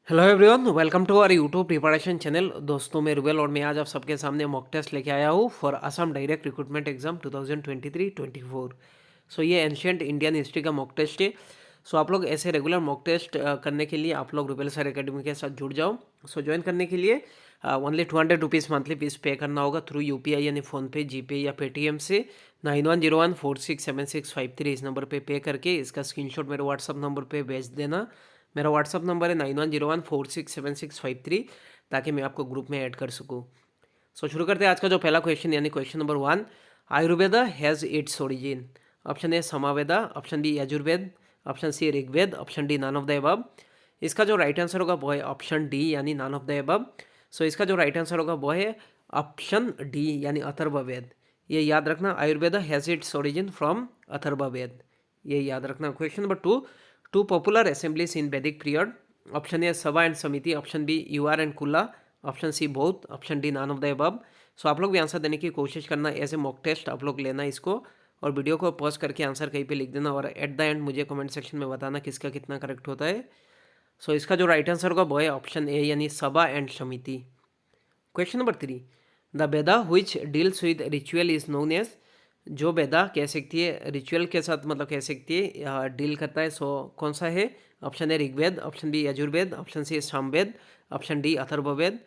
Hello everyone, welcome to our YouTube preparation channel. दोस्तों, मैं रुबेल और मैं आज आप सबके सामने मॉक टेस्ट लेके आया हूँ for Assam direct recruitment exam 2023-24। सो ये एंशियंट इंडियन हिस्ट्री का मॉक टेस्ट है। सो आप लोग ऐसे रेगुलर मॉक टेस्ट करने के लिए आप लोग रुबेल सर एकेडमी के साथ जुड़ जाओ। सो ज्वाइन करने के लिए ओनली 200 रुपीज़ मंथली फीस पे करना होगा थ्रू यूपीआई यानी फ़ोनपे, जीपे या पेटीएम से 9101467653 इस नंबर पे करके इसका स्क्रीनशॉट मेरे व्हाट्सअप नंबर पे भेज देना। मेरा व्हाट्सअप नंबर है 9101467653, ताकि मैं आपको ग्रुप में ऐड कर सकूँ। सो शुरू करते हैं आज का जो पहला क्वेश्चन यानी question number 1। Ayurveda has its origin. Option A Samaveda, option B Yajurveda, option C Rigveda, option D none of the above. इसका जो राइट आंसर होगा वो है ऑप्शन डी यानी none of the above. So इसका जो राइट आंसर होगा वो है ऑप्शन डी यानी अथर्ववेद। ये याद रखना, Ayurveda has its origin from Atharvaveda, ये याद रखना। Question number 2। Two popular assemblies in Vedic period. Option A sabha and samiti, option B Ur and Kulla, option C both, option D none of the above. So आप लोग भी आंसर देने की कोशिश करना, एज ए मॉक टेस्ट आप लोग लेना इसको, और वीडियो को पॉज करके आंसर कहीं पे लिख देना और एट द एंड मुझे कमेंट सेक्शन में बताना किसका कितना करेक्ट होता है। सो इसका जो राइट आंसर होगा वो है ऑप्शन ए यानी सभा एंड समिति। Question number 3। The Veda which deals with ritual is known as. जो वेदा कह सकती है रिचुअल के साथ मतलब कह सकती है डील करता है, सो कौन सा है। Option A Rigveda, option B Yajurveda, option C Samaveda, option D Atharvaveda.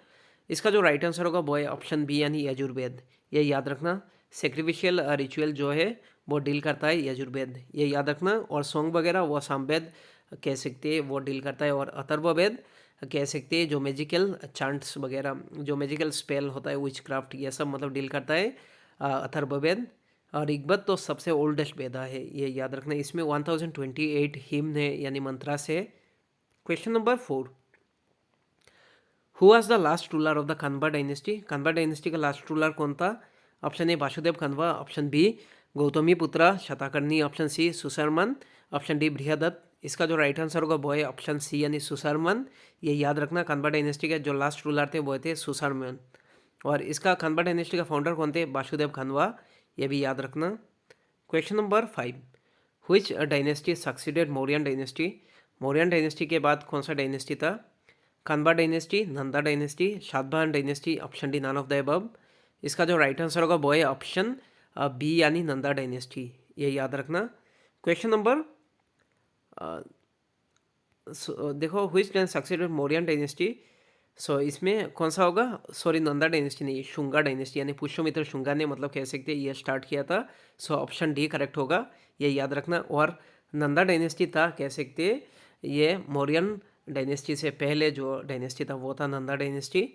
इसका जो राइट आंसर होगा वो है ऑप्शन बी यानी यजुर्वेद, ये याद रखना। सेक्रिफिशियल रिचुअल जो है वो डील करता है यजुर्वेद, ये याद रखना। और सॉन्ग वगैरह वो सामवेद कह सकते हैं, वो डील करता है। और अथर्ववेद कह सकते हैं जो मैजिकल चांट्स वगैरह, जो मैजिकल स्पेल होता है, विच क्राफ्ट, ये सब मतलब डील करता है अथर्ववेद। और ऋग्वेद तो सबसे ओल्डेस्ट वेदा है, ये याद रखना। इसमें 1028 हिम्न है यानी मंत्रास है। Question number 4। Who was the last ruler of the Kanva dynasty. Kanva dynasty का लास्ट रूलर कौन था। Option A Vasudeva Kanva, option B Gautami putra Satakarni, option C Susharman, option D Brihadatta. इसका जो राइट आंसर होगा वो है ऑप्शन सी यानी सुशर्मन, ये याद रखना। कन्वा डायनेस्टी के जो लास्ट रूलर थे वो थे सुशर्मन। और इसका कन्वा डायनेस्टी का फाउंडर कौन थे, वासुदेव कन्वा, ये भी याद रखना। Question number 5। Which dynasty succeeded Mauryan dynasty. Mauryan dynasty के बाद कौन सा डायनेस्टी था। Kanva dynasty, Nanda dynasty, Satavahana dynasty, option D none of the above. इसका जो राइट आंसर होगा वो है ऑप्शन बी यानी नंदा डायनेस्टी, ये याद रखना। क्वेश्चन नंबर देखो, which dynasty succeeded Mauryan dynasty. So इसमें कौन सा होगा, सॉरी नंदा डायनेस्टी नहीं, शुंगा डायनेस्टी यानी पुष्यमित्र शुंगा ने मतलब कह सकते हैं ये स्टार्ट किया था। सो ऑप्शन डी करेक्ट होगा, ये याद रखना। और नंदा डायनेस्टी था कह सकते हैं ये मौर्यन डायनेस्टी से पहले जो डायनेस्टी था वो था नंदा डायनेस्टी,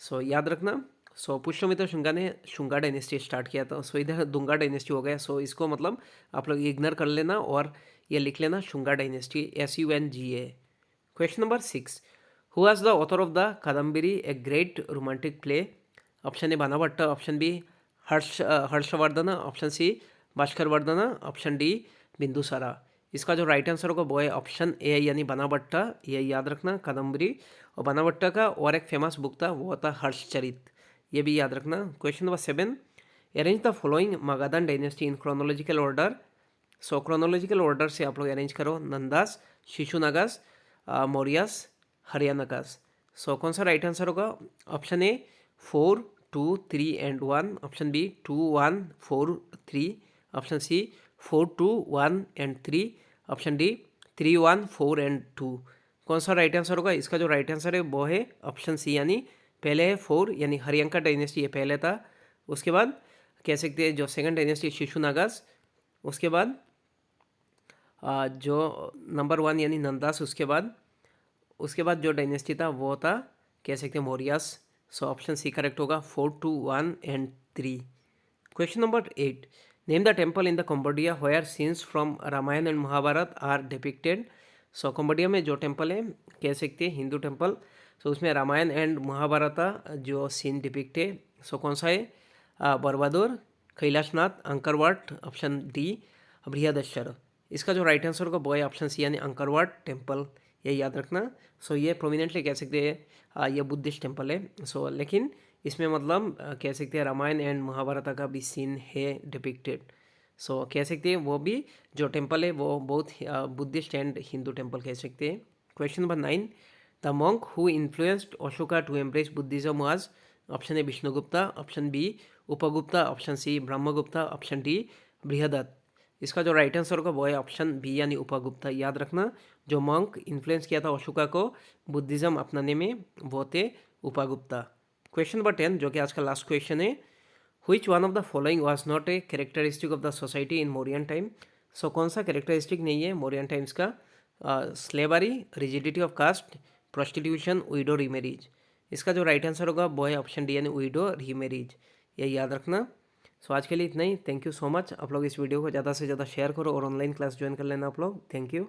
सो याद रखना। सो पुष्यमित्र शुंगा ने शुंगा डायनेस्टी स्टार्ट किया था। सो इधर दुंगा डायनेस्टी हो गया, सो इसको मतलब आप लोग इग्नोर कर लेना और ये लिख लेना Shunga dynasty, SUNGA। Question number 6। Who was the author of the Kadambari a great romantic play. Option A Banabhatta, option B Harshavardhana, option C Bhaskaravardhana, option D Bindusara. इसका जो राइट आंसर होगा वो है ऑप्शन ए यानी बानाभट्ट, ये याद रखना कादम्बरी। और बानाभट्ट का और एक फेमस बुक था वो था हर्षचरित, ये भी याद रखना। Question number 7। Arrange the following Magadhan dynasty in chronological order. So chronological order से आप लोग अरेंज करो, नंदास, शिशुनागास, मौर्यास, हरियाणाकास। सो कौन सा राइट आंसर होगा। Option A 4, 2, 3 and 1, option B 2, 1, 4, 3, option C 4, 2, 1 and 3, option D 3, 1, 4 and 2। कौन सा राइट आंसर होगा। इसका जो राइट आंसर है वो है ऑप्शन सी यानी पहले है 4 यानी हरियंका डायनेस्टी ये पहले था। उसके बाद कह सकते हैं जो सेकंड डायनेस्टी शिशुनागास, उसके बाद जो नंबर 1 यानी नंदास, उसके बाद जो डायनेस्टी था वो था कह सकते हैं Mauryas. So option C correct होगा, 4, 2, 1 and 3। Question number 8। Name the temple in the Cambodia where scenes from Ramayana and Mahabharata are depicted. So Cambodia में जो टेम्पल है कह सकते हैं हिंदू टेम्पल, सो उसमें रामायण एंड महाभारत जो सीन डिपिक्ट है। सो कौन सा है, बरवादुर, कैलाशनाथ, अंकरवाट, ऑप्शन डी बृहदेश्वर। इसका जो राइट आंसर होगा वो है ऑप्शन सी यानी अंकरवाट टेम्पल, ये याद रखना। सो ये प्रोमिनेंटली कह सकते हैं ये बुद्धिस्ट टेम्पल है। सो लेकिन इसमें मतलब कह सकते हैं रामायण एंड महाभारत का भी सीन है डिपिक्टेड। सो कह सकते हैं वो भी जो टेम्पल है वो बहुत बुद्धिस्ट एंड हिंदू टेम्पल कह सकते हैं। Question number 9। The monk who influenced Ashoka to embrace Buddhism was option A Vishnugupta, option B Upagupta, option C Brahmagupta, option D Brihadatta. इसका जो राइट आंसर होगा वो है ऑप्शन बी यानी उपगुप्ता। याद रखना, जो मंक इन्फ्लुएंस किया था अशोका को बुद्धिज़्म अपनाने में वो थे उपगुप्ता। क्वेश्चन नंबर 10 जो कि आज का लास्ट क्वेश्चन है, Which one of the following was not a characteristic of the society in Mauryan time? So कौन सा कैरेक्टरिस्टिक नहीं है मौर्यन टाइम्स का? Slavery, rigidity of caste, prostitution, widow remarriage. इसका जो राइट आंसर होगा वो है ऑप्शन डी यानी विडो रीमेरिज। ये याद रखना। सो आज के लिए इतना ही। Thank you so much. आप लोग इस वीडियो को ज़्यादा से ज़्यादा शेयर करो और ऑनलाइन क्लास ज्वाइन कर लेना आप लोग। Thank you.